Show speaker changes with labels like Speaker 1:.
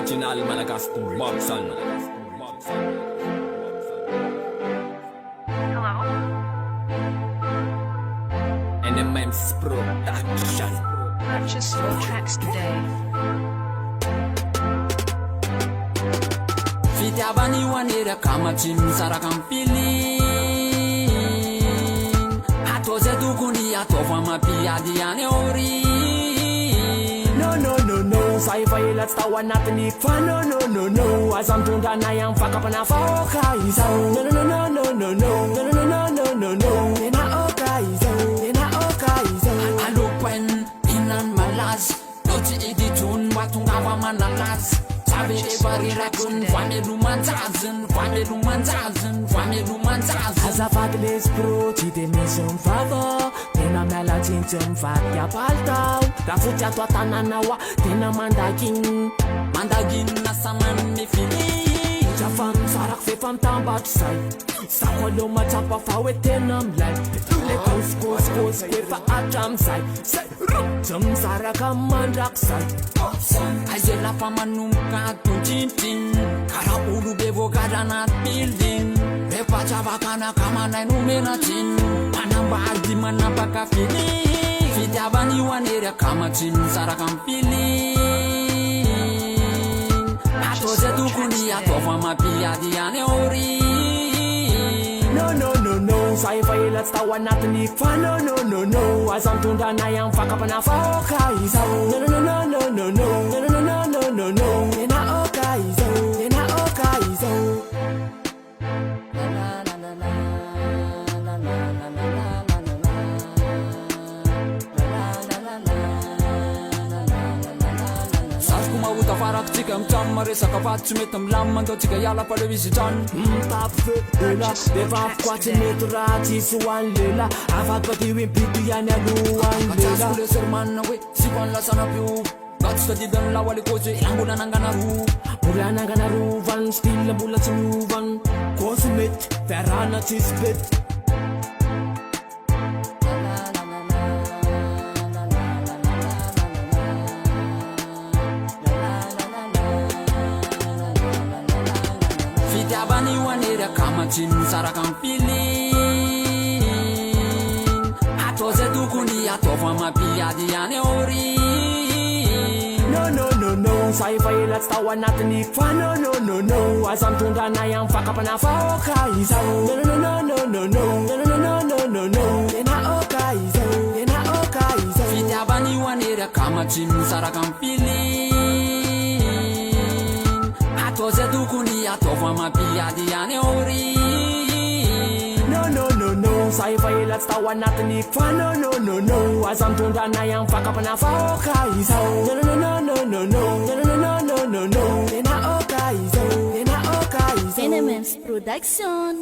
Speaker 1: Original Malagasy Bobson.
Speaker 2: Hello?
Speaker 1: NMM's Production.
Speaker 2: Purchase your tracks today.
Speaker 3: Fitiavany hoanera kamatsy misaraka ampilin atao zay tokony ataova mampiady ihany aory.
Speaker 4: No, sa efa ela tsy tao anatiny fa no aza mitondra anay amin'ny fakapana faoka izao. No, tena oka izao.
Speaker 3: Alopain inan malazy no tsy iditsony matongava manalazy sabe rehefa rerakony vamelomanjaziny.
Speaker 4: Azafady lesbro tsy de misy mivava tena miala tsintsy mivady apalitao raha fotsy ato an-tananao tena
Speaker 3: mandaginy nasamany fili
Speaker 4: zafa misarako fefa mitambatro zay sako aloha matsapa fa hoe tena milay le kosikosikosi efa atram'izay za misaraka mandrak'izay
Speaker 3: aze lafa manomboka tontrintrin karaha olo be voakatra anaty building rehefa tsavakanakamanay nomenatrin manambady manapaka fili fitiavany hoanery akamatsy misaraka ampilin atao zay tokony ataova mampiady ihany aory.
Speaker 4: No, sa efa ela tsy tao anatiny fa no aza mitondra anay amin'ny fakapana faoka izao. No, tena oka izao.
Speaker 3: Saroko mahota farakotsika mitrano maresaka faty tsy mety milamy mandaotsika hiala fa leo izy trano
Speaker 4: Mitapo fe ela vehivavy tsy mety raha tsisy hoan'ny lela afaky baty hoe mipito ihany alohan'ny lela
Speaker 3: atsasiko le sermanina hoe sy ho any lasanapio nga tsy tadidany lao alekôtsy hoe mbola nangana roa
Speaker 4: mbola nangana rovany style mbola tsy miovany kosy mety fiarana tsisy bety
Speaker 3: fitiavany hoanery akamatsy misaraka ampilin atao zay tokony ataova mampiady ihany aory.
Speaker 4: No, sa efa ela tsy tao anatiny fa no aza mitondra anay amin'ny fakapana faoka izao. No, tena oka izao.
Speaker 3: fitiavany hoanery akamatsy misaraka ampilin atao zay tokony ataova mampiady ihany aory.
Speaker 4: No, sa efa ela tsy tao anatiny fa no aza mitondra anay amin'ny fakapana faoka izao. No, tena oka izao.
Speaker 5: NMM's Production.